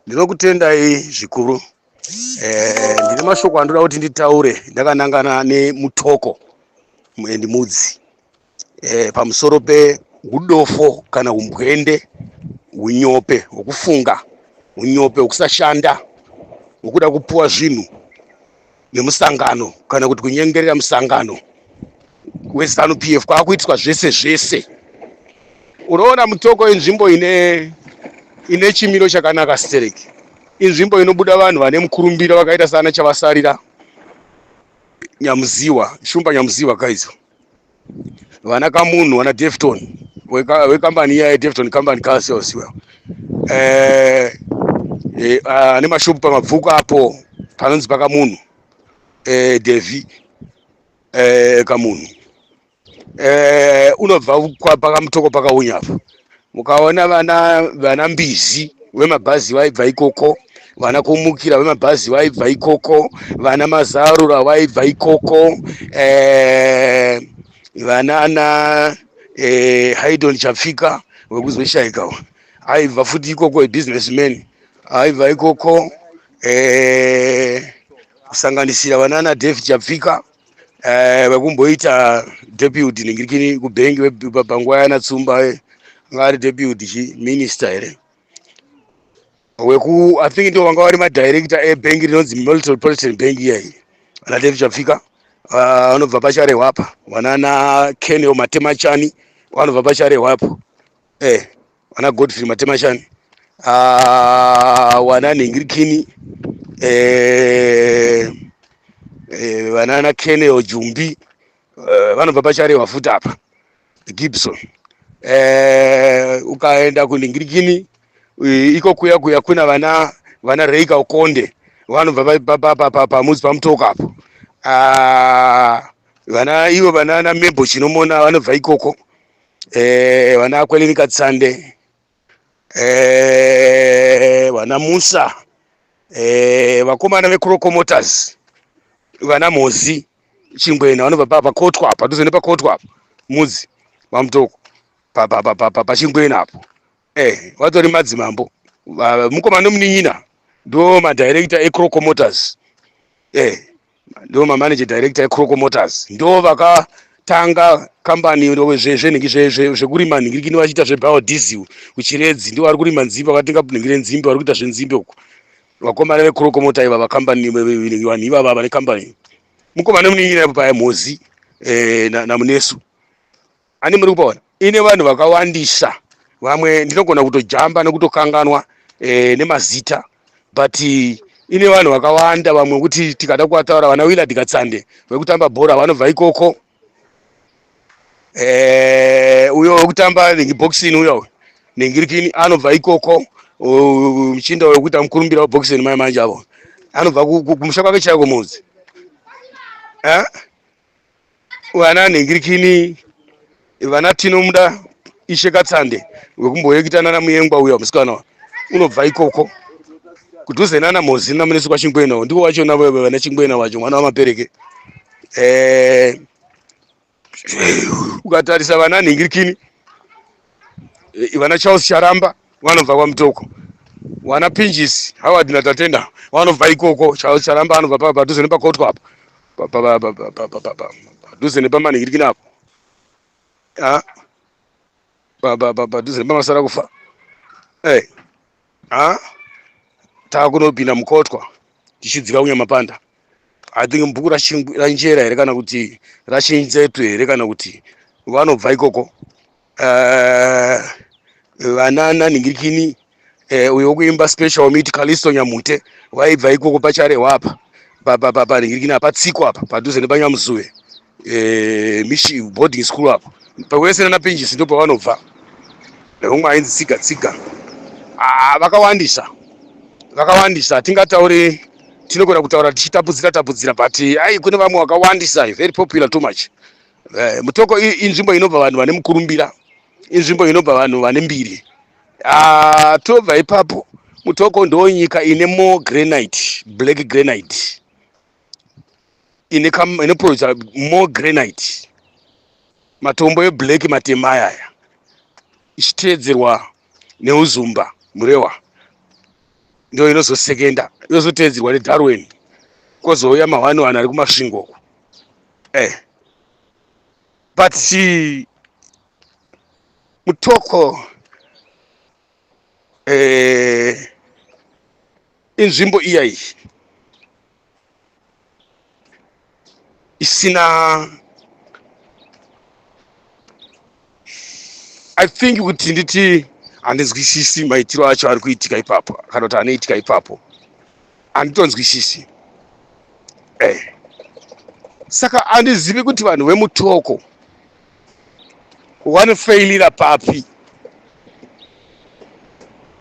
Ndinokutendai zvikuru. Ndine mashoko andoda kuti nditaure ndakanangana nemutoko mudzi pamusoro peudofo kana umbwende, unyope hwekufunga, unyope hwekusashanda, hwekuda kupuwa zvinhu nemusangano kana kuti kunyengerera musangano weZanu PF kwakuitwa zvese zvese. Unoona mutoko inzvimbo ine chimiro chakanaka Stereki. Inzvimbo inobuda vanhu vane mukurumbira vakaita sana Chavasarira, Nyamuziwa, Shumba Nyamuziwa kaizo. Vana Kamunhu, vana Defton, wekambani iya yeDefton Company Cars yauziwa. Ane mashopu pamabvuku apo panonzi Pakamunhu. Devi Kamunhu. Unobva pakamutoko pakaunya apa. Mukaona vana Mbizi vemabhazi vaibva ikoko, vana Kumukira vemabhazi vaibva ikoko, vana Mazarura vaibva ikoko, vana Haydon Chafika wekuzoshaika aibva futi ikoko, businessman aibva ikoko, kusanganisira vana Dave Chafika wekumboita deputy ningirikini kubengi panguva yana Tsumba ngari deputy minister here. I think ndio wanga vari madirector ebengi rinonzi Metropolitan Bank iyai. Vana Dave Chafika vanobva pacharehwa apa. Vana Kenel Matemachani vanobva pacharehwa apo. Vana Godfrey Matemachani. Vana Ningirikini vana Kenel Jumbi vanobva pacharehwa futi apa. Gibson. Ukaenda kuningirikini iko kuya kuna vana Reika Ukonde vanobva pamuzi pamutoko apo. Vana ivo vana Membo Chinomona vanobva ikoko. Vana Kwelinika Tsande, vana Musa, vakomana veKuroko Motors, vana Mozi Chingwena vanobva pakotwa apa, padhuze nepakotwa apa muzi pamutoko pachingwena apo. Vatori madzimambo. Mukomana Munin'ina ndo madirector eKuroko Motors. Ndo manager director eKuroko Motors. Ndo vakatanga kambani zvekurima ningirikini vachiita zvebiodiesel kuChiredzi. Ndo vari kurima nzimbe, vakatenga ningire nzimbe, vari kuita zvenzimbe uko. Vakomana veKuroko Mota iva vakambani vanhu ivava vane kambani. Mukomana Munin'ina ipo paya Mozi naMunesu. Ani muri kupaona ine vanhu vakawandisa. Vamwe ndinogona kutojamba nekutokanganwa nemazita, but ine vanhu vakawanda. Vamwe kuti tikada kuwataura vana Willard Katsande vekutamba bhora vanobva ikoko. Uyo wekutamba boxing uyo Ningirikini anobva ikoko. Mchinda wekuita mukurumbira weboxing mai manje avo anobva kumusha kwake chaiko muzi. Vana Ningirikini vana Tinomuda Ishe Katsande wekumboyekitana naMuyengwa uyo musikana unobva ikoko. Kudhuze nana Mozi naMunesu kwaChingwena ndiko wachona vana Chingwena wacho mwana wamapereke. Ukatarisa vana Ningirikini vana Charles Charamba vanobva kwamutoko. Vana Pinjis Howard naTatenda vanobva ikoko. Charles Charamba anobva padhuze nepakotwa apo. Padhuze nepamaningirikini apo. Padhuze nepamasara kufa. Takunopinda mukotwa tichidzika kuNyamapanda. I think mbuku ranjera here kana kuti rachinzetu here kana kuti vanobva ikoko. Vana Ningirikini uyo wekuimba special meet Kalisto Nyamute vaibva ikoko pacharehwa apa Ningirikini apa Tsiko apa padhuze nepaNyamuzuwe Mishi boarding school apa. Pawese nana Pinjis ndo pavanobva. Umwe ainzi Tsiga. Vakawandisa tingatauri tinogona kutaura tichitapudzira but kune vamwe vakawandisa very popular too much. Mutoko inzvimbo inobva vanhu vane mukurumbira, inzvimbo inobva vanhu vane mbiri. Tobva ipapo Mutoko ndo nyika ine more granite, black granite, ine produce more granite, matombo eblack matema aya ichiteedzerwa neuzumba murewa ndio inozosekenda yozotedzerwa neDarwin kozouya mahwani ari kumasvingo but Mutoko inzvimbo iyayi isina, I think kuti nditi handinzwisisi maitiro acho ari kuitika ipapo kana kuti anoitika ipapo handitonzwisisi. Saka handizivi kuti vanhu veMutoko vanofeilira papi,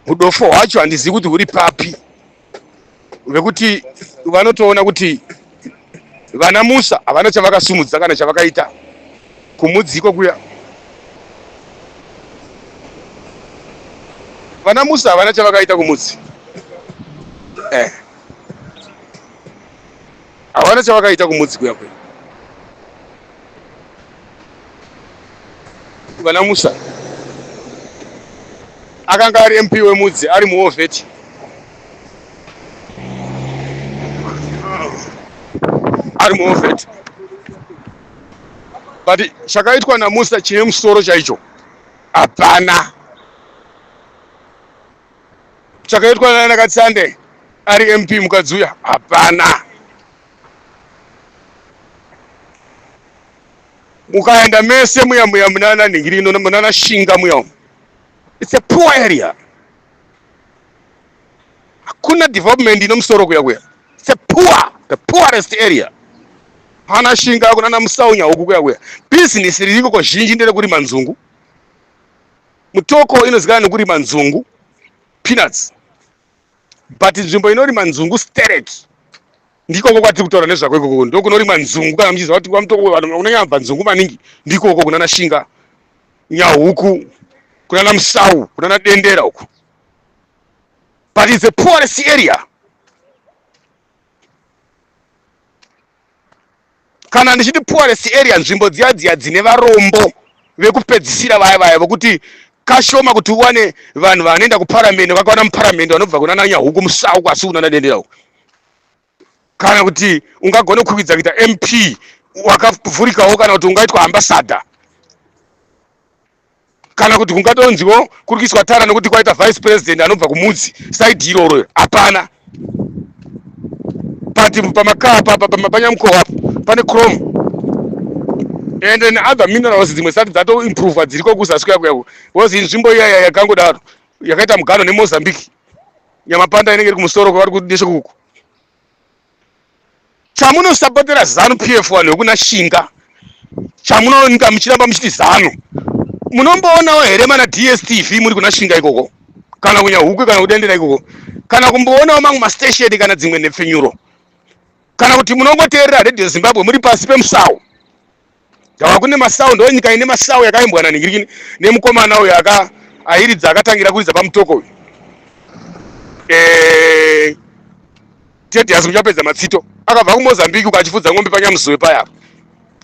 udofo hwacho handizivi kuti huri papi, vekuti vanotoona kuti vana Musa havana chavakasumudza kana chavakaita kumudziko kuya. Vana Musa havana chavakaita kumudzi, havana chavakaita kumudzi kuya kuya. Vana Musa akanga ari MP wemudzi ari muovheti, ari muovheti, but chakaitwa naMusa chine musoro chaicho hapana. Chakaitwa naNakatsande ari MP mukadzi uya hapana. Mukaenda mese muya munana Ningirino munana Shinga muya, it's a poor area, hakuna development inomusoro kuya kuya, it's a poor, the poorest area. Hana Shinga kunana Musaunya huku kuya kuya, business ririko kwa zhinji ndere kurima nzungu. Mutoko inozikanwa nekurima nzungu, peanuts, but nzvimbo inorima nzungu straight ndiko kwatiri kutaura nezvako ikoko, ndiko kunorima nzungu. Kana muchiziva kuti kwaMutoko vanhu unonyamba nzungu maningi ndikoko kunana Shinga, Nyahuku, kunana Musau, kunana Dendera huku, but it's a poorest area. Kana ndichiti poorest area, nzvimbo dziya dzine varombo vekupedzisira vaya vokuti kashoma kuti uwane vanhu vanoenda kuparamende vakawana muparamende vanobva kunana Nyahuku, Musau kwasi kunana Dendera huku. Kana kuti ungagona kukwidza kuita MP wakavhurikawo, kana kuti ungaitwa ambassador, kana kuti kungatonziwo kuri kuiswa tara nokuti kwaita vice president anobva kumudzi side iroro, hapana. But pamanyamukova pane chrome and then other minerals dzimwe sati dzatoimprova dziriko kuzasi kuya was inzvimbo iya yakangodaro yakaita mugano neMozambique, Nyamapanda inenge iri kumusoro kwavari kudeshe kuku. Chamunosapotera ZANU PF vanhu vekuna Shinga, chamunonika muchiramba muchiti ZANU, munomboonawo here mana DSTV muri kuna Shinga ikoko, kana kuNyahuku kana kudendera ikoko, kana kumboonawo mamwe mastation kana dzimwe nepfenyuro, kana kuti munongoteerera Radio Zimbabwe muri pasi pemusau. Ndava kune masau, ndo nyika ine masau yakaimbwa naNingirikini nemukomana uyo airidza akatangira kuridza paMutoko uyu. Tedhyasi muchapedza matsito akabva kuMozambique ukachifudza ng'ombe panyamuzowe paya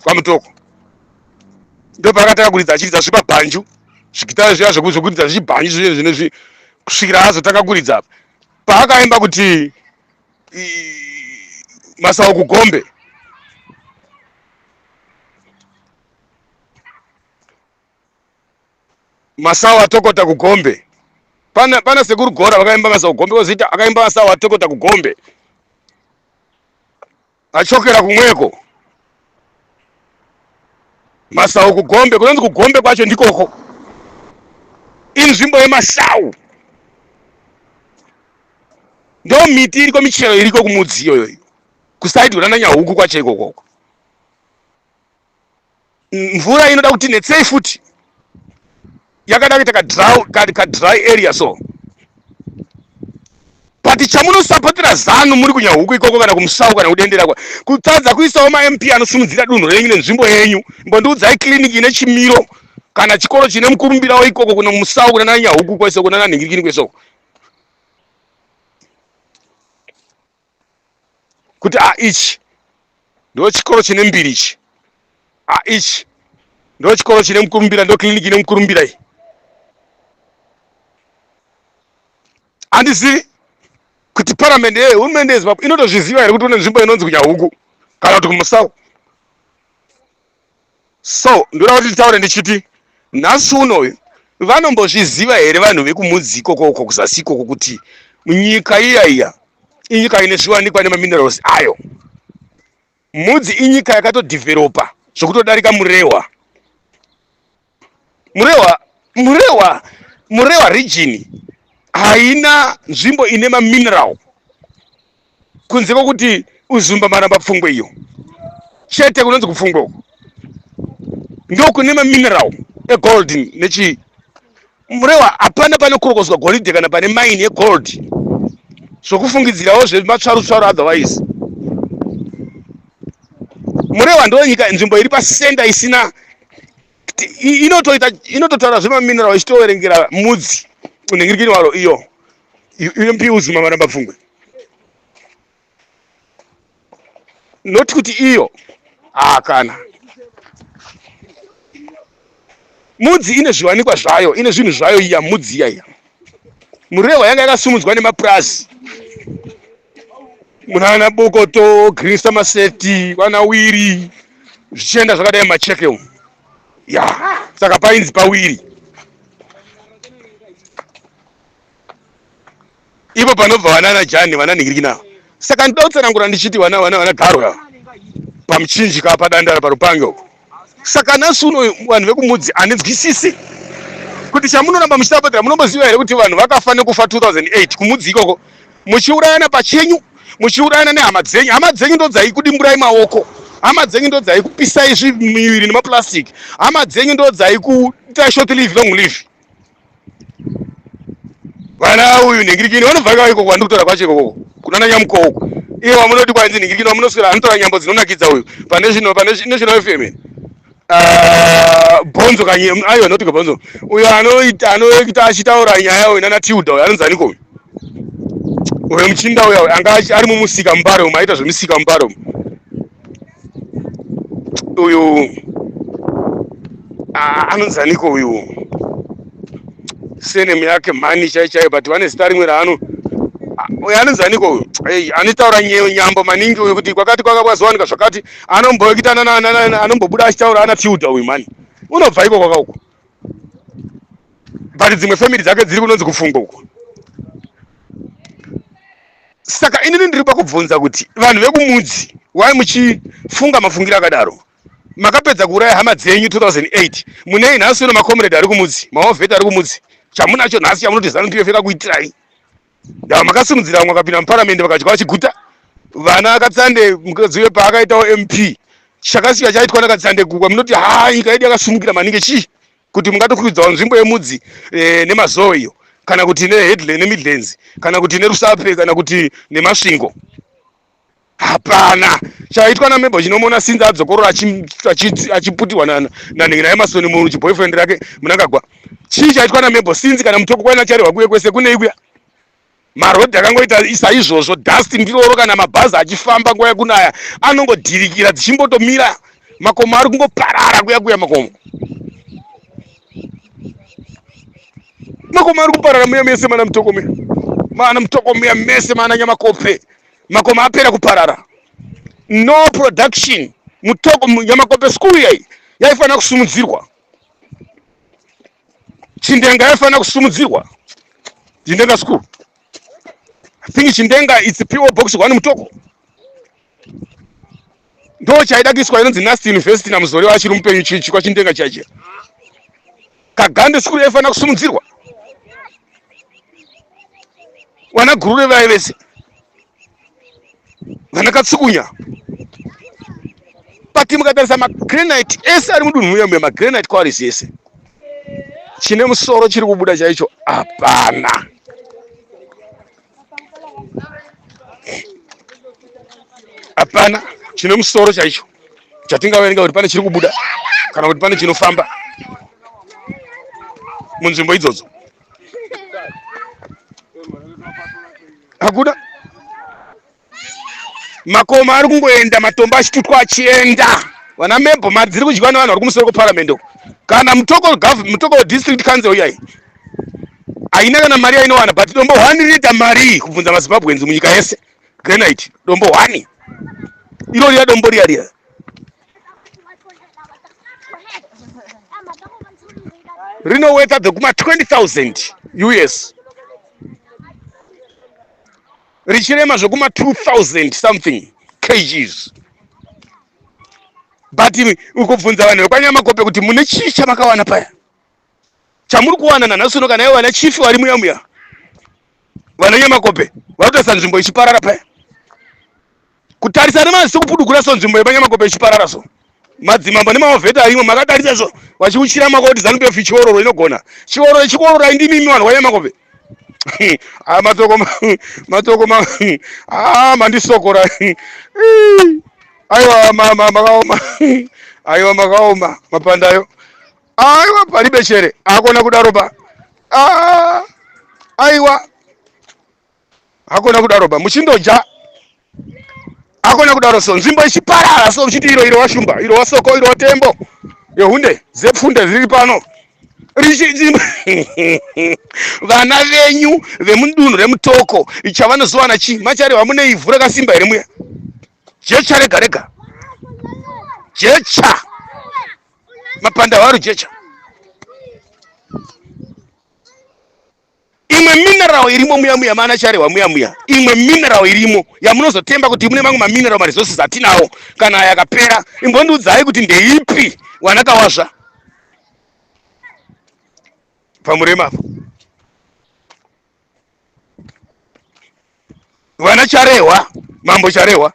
kwaMutoko, ndo paakatanga kuridza achiridza zvipa bhanju zvikitara zviya zvokuridza zvichibhanju zvinezvi kusvikira azotanga kuridza apa paakaimba kuti Masau kuGombe. Masau atokota kuGombe, pana sekuru Gora vakaimba Masau kuGombe, kozita akaimba Masau atokota kuGombe, achokera kumweko. Masau kuGombe, kunonzi kuGombe kwacho ndikoko, inzvimbo yeMasau, ndo miti iriko michero iriko kumudzi iyoyo, kusaidi kunana Nyahuku kwacho ikoko. Mvura inoda kuti netsei futi yakada kuita ka dry area so, but chamunosapotera ZANU muri kuNyahuku ikoko kana kuMusau kana kudendera kwa kutadza kuisawo ma-MP anosimudzira dunhu renyu nenzvimbo yenyu. Mbondiudzai kliniki ine chimiro kana chikoro chine mukurumbirawo ikoko kuna Musau kuna Nyahuku kwese kuna Ningirikini kwesoko, kuti ichi ndo chikoro chine mbiri ichi, ichi ndo chikoro chine mukurumbira, ndo kliniki ine mukurumbira iyi. Handizivi parliament hurumende yeZimbabwe inotozviziva here kuti une nzvimbo inonzi kuNyahuku kana kuti kuMusau. So ndoda kuti titaure ndichiti nhasi unoyu vanombozviziva here vanhu vekumudzi ikoko kuzasi ikoko kuti nyika iya inyika ine zviwanikwa nemaminerals ayo. Mudzi inyika yakatodhivheropa zvokutodarika Murewa region haina nzvimbo ine mamineral kunze kwokuti Uzumba Maramba Pfungwe iyo chete kunonzi kupfungwa uko ndokune mamineral egold nechi. Murewa hapana panokurokozwa goridhe kana pane mine yegold zvokufungidzirawo zvematsvaru otherwise. Murewa ndo nyika nzvimbo iri pasenda isina inototaura zvemamineral ichitoverengera mudzi unhingirikini waro iyo UMP Uzumba Maramba Pfungwe. Noti kuti iyo kana mudzi ine zviwanikwa zvayo, ine zvinhu zvayo iya mudzi iya. Murewa yanga yakasumudzwa nemapurazi munana Bokoto, Green Somerset, wana Wiri zvichienda zvakadai macheke umu. Saka painzi pawiri. Ipo panobva vanana Jani vananhingiriki navo. Saka ndoda kutsanangura ndichiti wana garwa pamuchinjika padandara parupange uko. Saka nhasi uno vanhu vekumudzi hanenzwisisi kuti chamunoramba muchitapotera. Munomboziva here kuti vanhu vakafa nekufa 2008 kumudzi ikoko muchiurayana pachenyu, muchiurayana nehama dzenyu. Hama dzenyu ndo dzaikudimburai maoko, hama dzenyu ndo dzaikupisai zvimiviri nemaplastic, hama dzenyu ndo dzaikuita short live long live. Vana uyu nhingirikini vanobva ikoko kwandi kutora kwacho ikoko kunana Nyamuko uko. Iwo munoti kwanzi nhingirikini vamunoswera anotora nyambo dzinonakidza uyu pane National FM. Bonzo kanye ayo notika Bonzo uyo anoita achitaura nyaya uyu nana Tilda uyu anonzaniko uyo muchinda uyo anga ari mumusika Mbaro maita zvemusika Mbaro uyu anonzaniko uyu senemu yake mani chaichai but vane zita rimwe raano uyu anonzaniko uyu anotaura nyambo maningi uyu kuti kwakati kwakawazowanika zvakati anomboita anombobuda achitaura ana Tilda uyu mani unobva iko kwakauko but dzimwe family dzake dziri kunonzi kufungwa uko. Saka inini ndiri pakubvunza kuti vanhu vekumudzi wai muchifunga mafungiro akadaro makapedza kuuraya hama dzenyu 2008 munei nhasi uno makomrade ari kumudzi maovheti ari kumudzi chamunacho nhasi chamunoti ZANU-PF yakakuitirai makasimudzira mwakapinda muparamendi vakadya vachiguta vana Katsande mukadzi paakaitawo MP chakasiya chaitwa naKatsande kukwa munoti nyika yedu yakasumukira maningi chii kuti mungatokwidzawo nzvimbo yemudzi nemazowe iyo kana kuti neHeadley neMidlands kana kuti neRusape kana kuti neMasvingo. Hapana chaitwa naMembo chinomona Sinza adzokorora achiputiwa nanhingina yaMasoni muchiboyfriend rake munangagwa. Chii chaitwa naMembo Sinzi kana Mutoko kwaina charehwa kuye kwese kune ikuya marodhi akangoita saizvozvo dust ndiroro kana mabhazi achifamba nguva yekunaya anongodhirikira dzichimbotomira makomo ari kungoparara kuya makomo ari kuparara muya mese mana Mutoko muya mese mana Nyamakope makomo apera kuparara. No production. Mutoko Nyamakope school yaifana kusumudzirwa, Chindenga yaifana kusumudzirwa. Chindenga school I think Chindenga it's a PO box one Mutoko ndo chaidakiswa inonzi Nasti University namuzori wachiri mupenyu chikwa Chindenga chache. Kagande school yaifana kusumudzirwa. Wana Gurure vaye vese vana Katsukunya pati mukatarisa magranite ese ari mudunhu muya magranite quarries ese chine musoro chiri kubuda chaicho hapana. Hapana chine musoro chaicho chatingaverenga kuti pane chiri kubuda kana kuti pane chinofamba munzvimbo idzodzo hakuda. Makomo ari kungoenda matombo achitutwa achienda. Vana Membo mari dziri kudyiwa nevanhu vari kumusoro kweparamendi kana Mutoko district council uyai aina kana mari ainowana, but dombo 1 rinoita mari kubvunza maZimbabweans munyika yese. Granite dombo 1 iro riya dombo riya rinoweta dzekuma 20,000 US richirema zvekuma 2,000 something kgs. But ukubvunza vanhu vekwanyamakope kuti mune chii chamakawana paya, chamuri kuwana nanhasi kana ivo vana chifi vari muya vana Nyamakope varikutoisa nzvimbo ichiparara paya, kutarisa nemaziso kupudukura so nzvimbo yepanyamakope ichiparara so. Madzimambo nemavheta arimo makatarisa so vachiuchira makoti ZANU-PF chiororo inogona chiororo indimimi vanhu vaNyamakope. matoko mandisokora. Aiwa makaoma. Aiwa makaoma mapandayo. Aiwa palibe chere akona kudaroba. Aiwa akona kudaroba muchindoja akona kudaro so nzvimbo ichiparara so uchiti iro washumba iro wasoko iro watembo yehunde zepfunde ziri pano vana venyu vemudunhu remutoko ichavanozowana chi machare vamune ivhu rakasimba here muya jecha rega rega jecha mapanda waro jecha imwe mineral irimo muya mana charehwa muya imwe mineral irimo yamunozotemba kuti mune mamwe mamineral maresources atinawo kana yakapera imbondiudzai kuti ndeipi wanakawazva pamurema vana charehwa mambo charehwa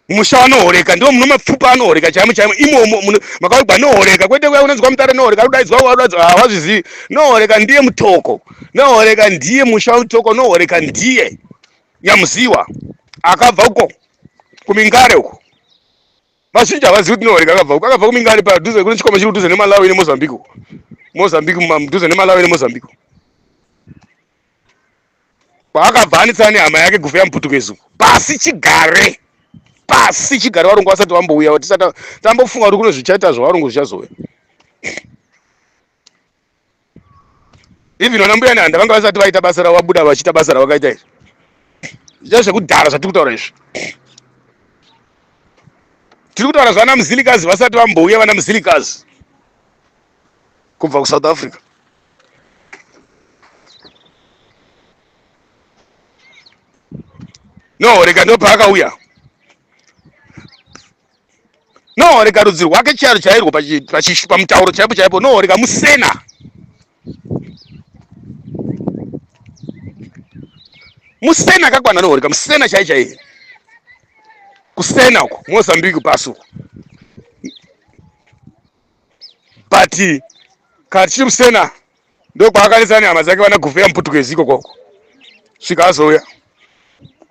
musha wanohoreka ndio muno mapfupa anohoreka chaimo imomo makawigwa nohoreka kwete kuya unonzwa mutare nohoreka udaidzwa hawazvizivi nohoreka ndiye mutoko nohoreka ndiye musha mutoko nohoreka ndiye Nyamuziwa akabva uko kumingare uko vazhinji havazivi kuti nohoreka akabva kumingare padhuze kune chikomo chiri kudhuze neMalawi neMozambique mudhuze neMalawi neMozambique paakabva anetsana nehama yake Gufeya Muputukezi pasi chigare varungu vasati vambouya tisati tambofunga kuti kune zvichaita zvavarungu zvichazouya. Even vana mbuya nehanda vanga vasati vaita basa ravo vabuda vachiita basa ravo vakaita izvi zvicha zvekudhara zvatiri kutaura izvi. Tiri kutaura zvana muzilikazi vasati vambouya vana muzilikazi kubva kuSouth Africa. Nohoreka ndo paakauya. Nohoreka rudzi rwake charo chairwo pamutauro chaipo nohoreka musena. Musena akakwana nohoreka musena chaiye kusena uko Mozambique paso. But kati musena ndo kwaakanisana nehama dzake vana Gufeya Muputukezi ikoko svikazoya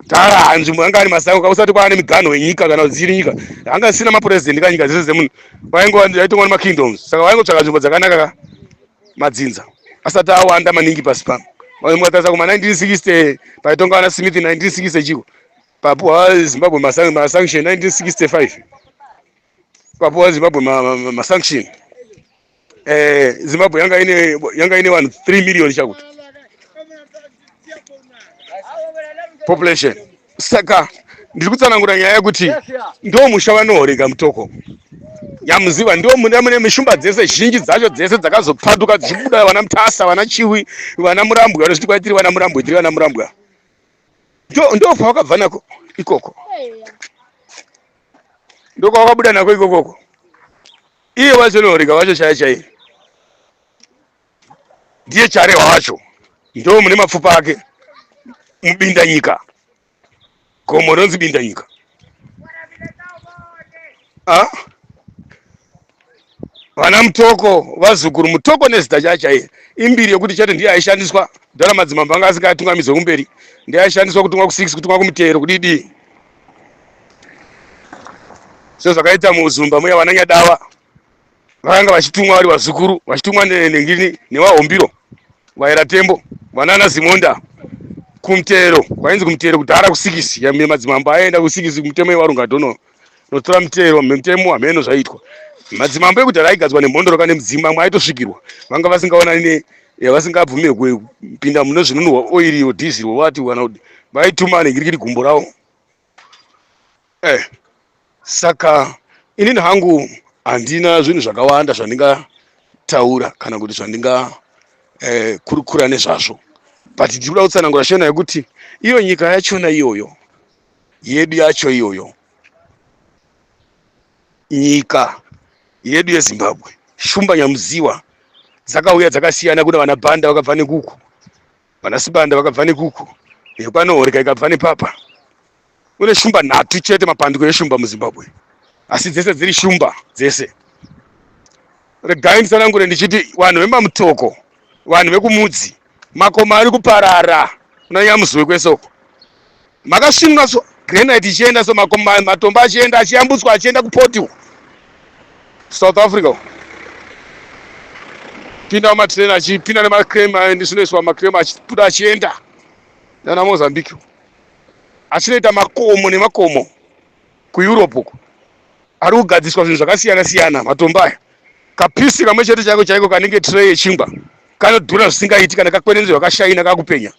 tara nzvimbo yanga ari masango kausati kwaane miganho yenyika kana dziri nyika anga sina mapuresident kanyika dzese dzemunhu vaitongwa nemakingdoms saka vaingotsvaka nzvimbo dzakanaka madzinza asati awanda maningi pasi pano. Mukatarisa kuma 1960 paitonga vana Smith 1960 chiko papuwa Zimbabwe masanction 1965 papuwa Zimbabwe masanction Zimbabwe yanga ine 3 million chakuti population. Saka ndiri kutsanangura nyaya yekuti ndo musha wanohoreka mutoko Nyamuziwa ndio mune mishumba dzese zhinji dzacho dzese dzakazopfaduka dzichibuda vana Mutasa vana Chiwi vana Murambwe vanoti kwaitiri vana Murambwe tiri vana Murambwe ndo kwakabva nako ikoko ndo kwakabuda nako ikoko iye wacho nohoreka wacho chaiye ndiye charehwa wacho ndo mune mapfupa ake mubinda nyika gomo ronzi binda nyika. Vana mutoko vazukuru mutoko nezita chaiye imbiri yekuti chete ndiye aishandiswa dhara madzimambo anga asingatungamizwe kumberi ndiye aishandiswa kutungwa ku6 kutungwa kumutero kudidi so zvakaita muzumba muya vana Nyadawa vakanga vachitumwa vari vazukuru vachitumwa nengini nevahombiro vaira tembo vana Zimonda kumutero kwainzi kumutero kudhara ku6 yamwe madzimambo aenda ku6 kumutemo yevarungu adono notora mutero mutemo hameno zvaitwa madzimambo ekudhara aigadzwa nemhondoroka nemudzimba mwaitosvikirwa vanga vasingaonani yavasingabvumirwe kupinda muno zvinonhuhwa oiri yo diesel wati wana vaitumane ngirikiri gumbo ravo. Saka inini hangu handina zvinhu zvakawanda zvandingataura kana kuti zvandinga kurukura nezvazvo, but ndikuda kutsanangura shena yekuti iyo nyika yachona iyoyo yedu yacho iyoyo, nyika yedu yeZimbabwe, shumba nyamuziwa dzakauya dzakasiyana. Kuna vana Banda vakabva nekuku, vana Sibanda vakabva nekuku, yekwanohoreka ikabva nepapa. Kune shumba 3 chete mapandiko eshumba muZimbabwe, asi dzese dziri shumba dzese. Regai nditsanangure ndichiti vanhu vemamutoko, vanhu vekumudzi, makomo ari kuparara kuna Nyamuzwe kwesoko. Makasvinwa so grenade ichienda so matombo achienda achiyambutswa achienda kupoti South Africa. Pinda matrain achipinda nemakrema aendeswa makrema achipuda achienda nana Mozambique. Achinoita makomo nemakomo kuEurope uko. Ari kugadziswa zvinhu zvakasiyana siyana matombo aya. Kapisi kamwe chete chako chaiko kanenge tray yechingwa kanodhura zvisingaiti kana kakwenenzverwa kashaina kakupenya.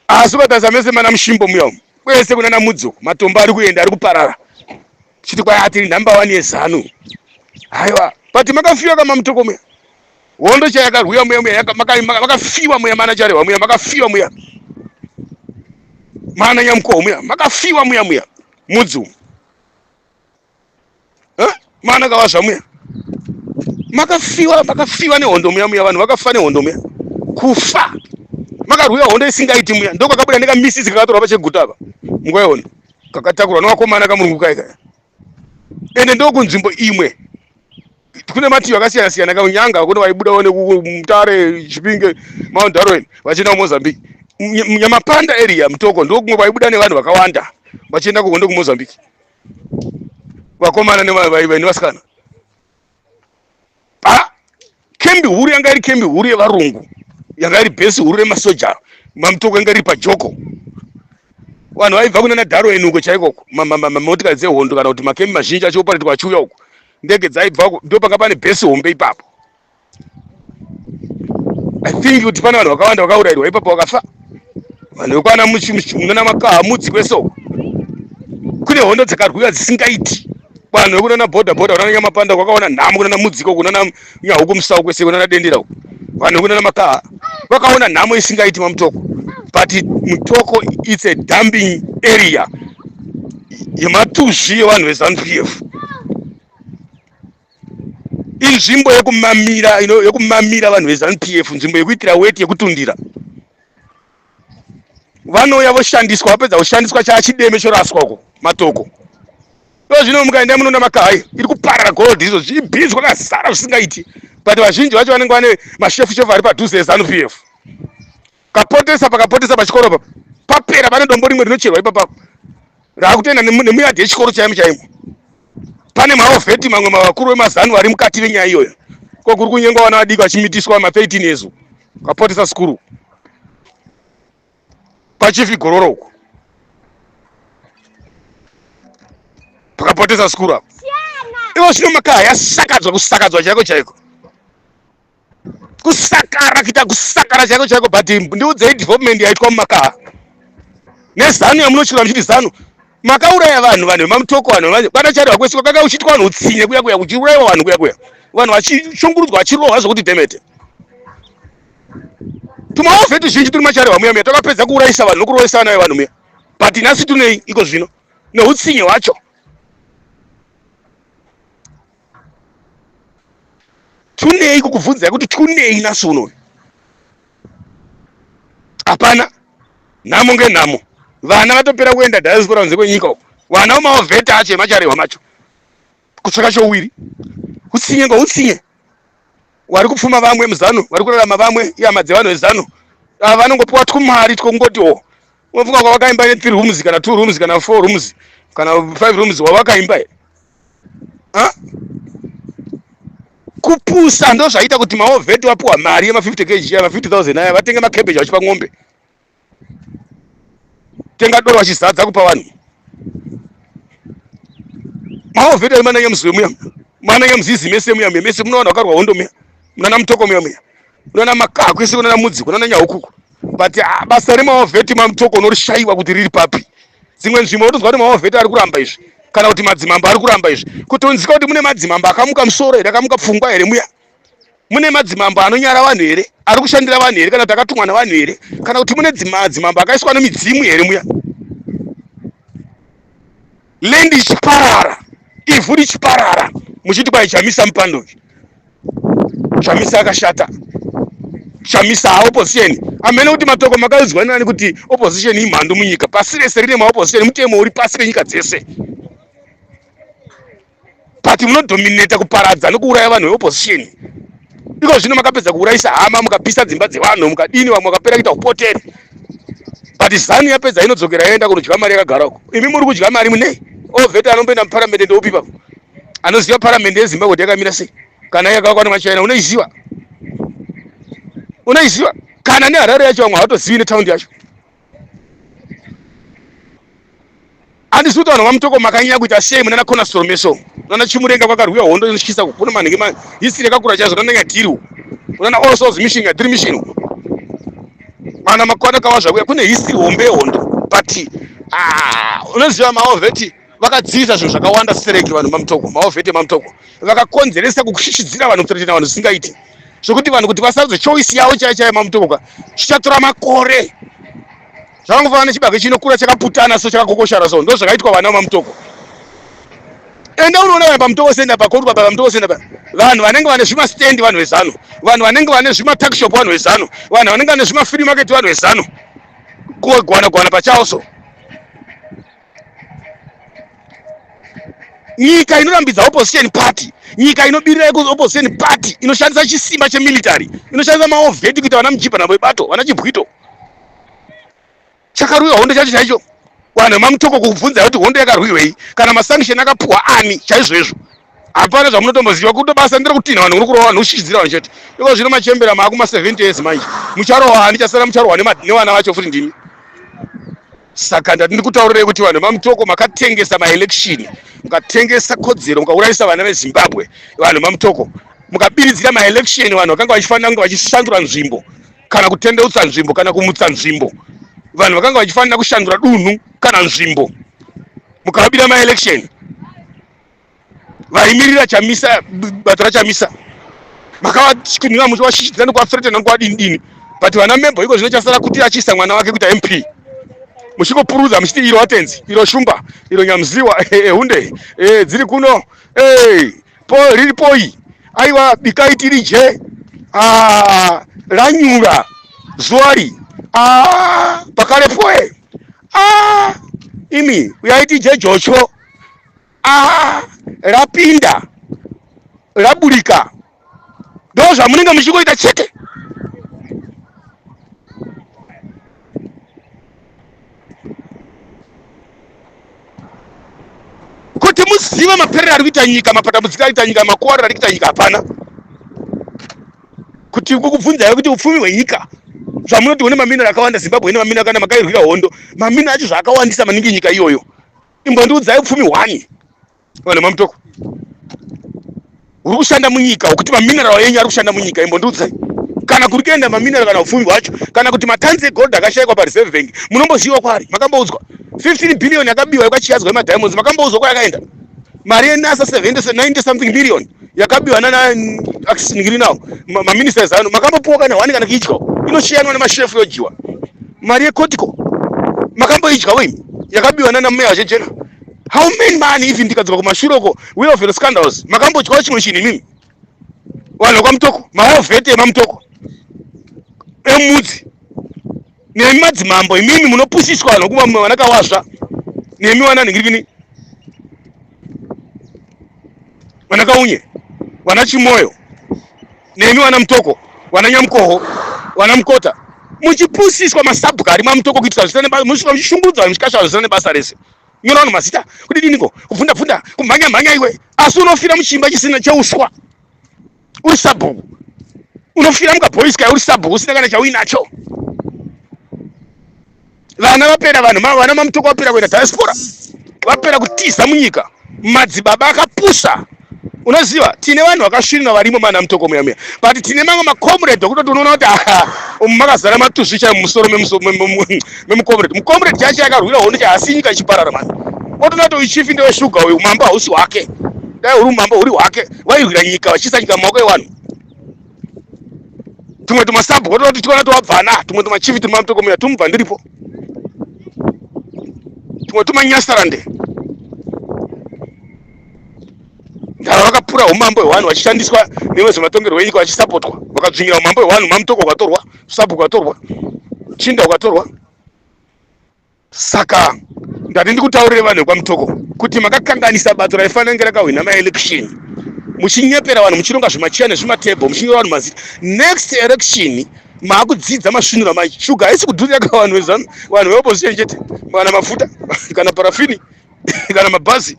Asi ukataza mese mana Mushimbo muya kwese kuna Namudzo matombo ari kuenda ari kuparara. Chiti kwai atiri number 1 yeZanu. Haiwa, but makafiwa kama mutoko muya. Hondo chayakarwiwa muya makafiwa muya mana charewa muya makafiwa muya. Mana Nyamko muya makafiwa muya Mudzu. Mana kawazva muya. Makafiwa nehondo muya vanhu vakafa nehondo muya. Kufa. Makarwiwa hondo isingaiti muya. Ndoko kabuda ndeka misisi kakatorwa pacheguta apa. Nguva yehondo. Kakatakurwa nevakomana kamurungu kaika. Ende ndoko nzvimbo imwe. Kune mativi akasiyana siyana kaunyanga kune vaibuda one kuMutare Chipinge Mount Darwin vachienda kuMozambique. Munyamapanda area mutoko ndokumwe vaibuda nevanhu vakawanda vachienda kuhondo kuMozambique. Vakomana nevasikana. Kembi huru yanga iri kembi huru yevarungu. Yanga iri base huru remasoja. Mamutoko yanga iri pajoko. Vanhu vaibva kuna Darwin uko chaikoko. Motikari dzehondo kana kuti makembi mazhinji achioparetwa achiuya uko. Ndege dzaibva ndo panga pane base hombe ipapo. I think kuti pana vanhu vakawanda vakaurayiwa ipapo vakafa. Vanhu vekwana munana Makaha Mudzi kwesoko. Kune hondo dzakarwiwa dzisingaiti. Vanhu vekunana bhodha kunana Nyamapanda kwakaona nhamo kunana Mudziko kunana Nyahuku Musau kwese kunana Dendera uko. Vanhu vekunana Makaha vakaona nhamo isingaiti mamutoko. But Mutoko it's a dumping area yematuzvi yevanhu veZANU-PF. Inzvimbo yekumamira vanhu veZANU-PF, nzvimbo yekuitira weti yekutundira. Vanouya voshandiswa, vapedza kushandiswa chaachideme choraswa uko matoko. Zvino mukaenda munona Makaha iri kuparara gold izvo zvibhidzwa kazara zvisingaiti. But vazhinji vacho vanenge vane mashefu ari padhuze eZANU-PF. Kapotesa pachikoro papera pane dombo rimwe rinocherwa ipapo rakutoenda nemuyadhi yechikoro chaimo chaimo. Pane maovheti mamwe mavakuru vemazanu vari mukati venyaya iyoyo. Kokuri kunyengwa vana vadiki vachimitiswa ma13 years kapotesa skuru pachifi gororo uko pakapotesa skuru apo. Ivo zvino Makaha kusakadzwa chaiko kusakara chaiko. But ndiudzei development yaitwa muMakaha neZANU yamunochirwa muchiti ZANU makauraya vanhu vemamutoko vanhu kwadacharirwa kwese kwakanga uchitwa vanhu utsinye kuya kuchiurayiwa vanhu kuya vanhu vachishungurudzwa vachirohwa zvokuti dhemete. Tumaovheti zhinji turi macharirwa muya takapedza kuurayisa vanhu nokurohesa vana vevanhu muya. But nhasi tunei iko zvino neutsinye hwacho. Tunei kukubvunza kuti tunei nhasi uno. Hapana, nhamo ngenhamo. Vana vatopera kuenda diaspora kunze kwenyika uko. Vana vemaovheti acho emacharirwa macho. Kutsvaka chowiri. Utsinye ngoutsinye. Wari kupfuma vamwe muZANU, wari kurarama vamwe ihama dzevanhu veZANU. Ava vanongopiwa twumari twokungoti unofunga kwavakaimba ne3 rooms kana 2 rooms kana 4 rooms kana 5 rooms wavakaimba. Kupusa ndo zvaita kuti maovheti wapuwa mari yema 50 kg ya 50,000 aya vatenge macabbage vachipa ng'ombe. Tenga doro vachizadza kupa vanhu. Maovheti ari mana Nyamuzwe muya. Mana Nyamuzizi mese muya mese munowana wakarwa hondo muya. Munana Mutoko muya. unoona makaa kwese, unoona mudzi, unoona nyahukuku. But basa remaovheti mamutoko unorishaiwa kuti riri papi. Dzimwe nzvimbo unotozwa kuti maovheti ari kuramba izvi kana kuti madzimamba ari kuramba izvi. Kutonzika kuti mune madzimamba akamuka musoro here, akamuka pfungwa here muya. Mune madzimamba anonyara vanhu here, ari kushandira vanhu here, kana kuti akatumwa navanhu here, kana kuti mune madzimamba akaiswa nemidzimu here muya. Lendi ichiparara, ivhu richiparara, muchiti kwai Chamisa mupanduki. Chamisa akashata. Chamisa opposition. Amene kuti matoko makaudzwa nani kuti opposition imhando munyika. Pasi rese rine maopposition, mutemo uri pasi renyika dzese. Pati munodominata kuparadza nokuuraya vanhu veopposition. Iko zvino makapedza kuurayisa hama, mukapisa dzimba dzevanhu, mukadini, vamwe vakapera kuita upoteri. Pati ZANU yapedza inodzokera yaenda kudya mari yakagara uko. Imi muri kudya mari munei? Ovheta anomboenda muparamendi ndoupi papo? Anoziva paramendi yeZimbabwe kuti yakamira sei? Kana yakavakwa nemaChina, unoiziva? Unoiziva? Kana neHarare yacho vamwe havatozivi netaundi yacho. Handisi kuti vanhu vamutoko makanyanya kuita sei munana Cornerstone meso. Unana Chimurenga kwakarwiwa hondo inotyisa kuna manhenge history yakakura chaizvo. Unana Nyadhiru, unana All Souls Mission, Nyadhiru Mission. Mana makwata kawazva kuya kune history hombe yehondo. But unoziva maovheti vakadziisa zvinhu zvakawanda stereki vanhu mamutoko, maovheti mamutoko. Vakakonzeresa kukushishidzira vanhu kutoita vanhu zvisingaiti. Zvokuti vanhu kuti vasaudze choice yavo chaiyo mamutoko chichatora makore. Zvakangofanana nechibage chinokura chakaputana so chakakokoshara so. Ndo zvakaitwa vana mamutoko. Enda unoona vanhu pamutoko senda pakuru baba pamutoko senda pa. Vanhu vanenge vane zvima stand vanhu veZANU. Vanhu vanenge vane zvima tuck shop vanhu veZANU. Vanhu vanenge vane zvima free market vanhu veZANU. Kugwana pachawo so. Nyika inorambidza opposition party, nyika inobirira opposition party, inoshandisa chisimba chemilitary, inoshandisa maovheti kuita vana muchipa navo ibato, vana chibwito. Chakarwiwa hondo chacho chaicho. Vanhu mamutoko kukubvunza kuti hondo yakarwiwei, kana masanction akapuwa ani chaizvo. Hapana zvamunotomboziva, kuti basa ndiro kutina vanhu kurikurowa vanhu kushidzira vanhu chete. Iko zvino machembera maakuma 70 years manje. Mucharowa ndichasara mucharowa nevana vacho futi ndini. Saka ndiri kutaurira kuti vanhu mamutoko makatengesa maelection, mukatengesa kodzero, mukaurayisa vana veZimbabwe, vanhu mamutoko mukabiridzira maelection, vanhu vakanga vachifanira kunge vachishandura nzvimbo kana kutendeutsa nzvimbo kana kumutsa nzvimbo, vanhu vakanga vachifanira kushandura dunhu kana nzvimbo, mukabira maelection. Vaimirira Chamisa, bato raChamisa makavachikunira muchiwashishidzana kuvathreatena nekuwadini. But vana member iko zvino chasara kuti achisa mwana wake kuita MP. Muchikopurudza muchiti iro watenzi, iro shumba, iro nyamziwa, hunde, dziri kuno, riri poi, aiwa bikaiti rije, ranyura, zuwari, pakare poe, imi, uyaiti je jocho, rapinda, raburika, ndozva munenge muchikoita chete. Kuti muziva maperero ari kuita nyika, mapatambudziko ari kuita nyika, makuwariro ari kuita nyika hapana. Kuti kukubvunzai kuti upfumi hwenyika, zvamunoti une maminero akawanda Zimbabwe ine maminero kana makairwira hondo, maminero acho zvakawandisa maningi nyika iyoyo. Imbondiudzai upfumi hwani vanhu mamutoko uri kushanda munyika, kuti maminero yenyu ari kushanda munyika, imbondiudzai. Kana kuri kuenda maminero kana upfumi hwacho, kana kuti matanzi egold akashayikwa pareserve bank, munomboziva kwari? Makamboudzwa 15 billion yakabiwa yakachiyadzwa madiamonds, makamboudzwa kwa yakaenda? Mari yeNASA 90 something billion yakabiwa nana Axis Ngiri nawo maministers ano, makambopuwa kana wani kana kuidya, inoshiyanwa nemashefu yojiwa. Mari yeCotico makamboidya wemi, yakabiwa nana meya wachejena. How many money if ndikadzwa kumashuroko Willowfield scandals, makambodyawo chimwe chinhu imimi vanhu kwamutoko, maovheti emamutoko emudzi nemi madzimambo imimi munopushiswa vanhu kuma vanakawazva, nemi wana ningirikini, wana kaunye, wana chimoyo, nemi wana mutoko, wana nyamukoho, wana mukota, muchipushiswa masabhukari mamutoko kuitira zvitane muchishungurudza muchikasha zvitane basa rese. Nyora vanhu mazita kuti diniko, kuvhunda kumhanya iwe, asi unofira muchimba chisina cheuswa uri sabhuku, unofira mukaboisika uri sabhuku usina kana chauinacho. Vana vapera, vana mamutoko vapera kuenda diaspora, vapera kutiza munyika, madzibaba akapusa unoziva tine vanhu vakasvinira varimo mana mutoko muya but tine mamwe macomrade okutoti unoona kuti makazara matuzi chai mumusoro memucomrade mucomrade chacho yakarwira hondo chaasi nyika ichiparara mani otonato uchifi ndeweshuga uyu umambo hausi hwake dai uri umambo huri hwake vairwira nyika vachiisa nyika mumaoko evanhu tumwe tumasabhu kotonati tikona tovabvana tumwe tumachifi tiri mamutoko muya tumubva ndiripo tumwe tumanyasarande ndava vakapura umambo hwevanhu vachishandiswa nevezvematongerwo enyika vachisapotwa vakadzvinyira umambo hwevanhu mamutoko ukatorwa sabhu ukatorwa chinda ukatorwa saka ndati ndikutaurire vanhu vekwamutoko kuti makakanganisa bato raifanira kunge rakahwina maelection muchinyepera vanhu muchironga zvimachiya nezvimatebho muchinyora vanhu mazita next election maakudzidza masviniro macho shuga haisi kudhurira vanhu vezanu vanhu veopposition chete kana mafuta kana parafini kana mabhazi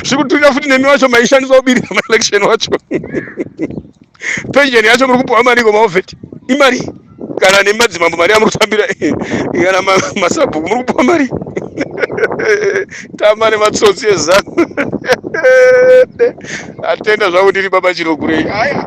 zvikudhurira futi nemi vacho maishandiswa kubirira maelection wacho pensheni yacho muri kupuwa mari komaovheti imari kana nemadzimambo mari amuri kutambira kana masabhuku muri kupuwa mari tama nematsotsi ezano atenda zvangu ndiri baba chirogurei aya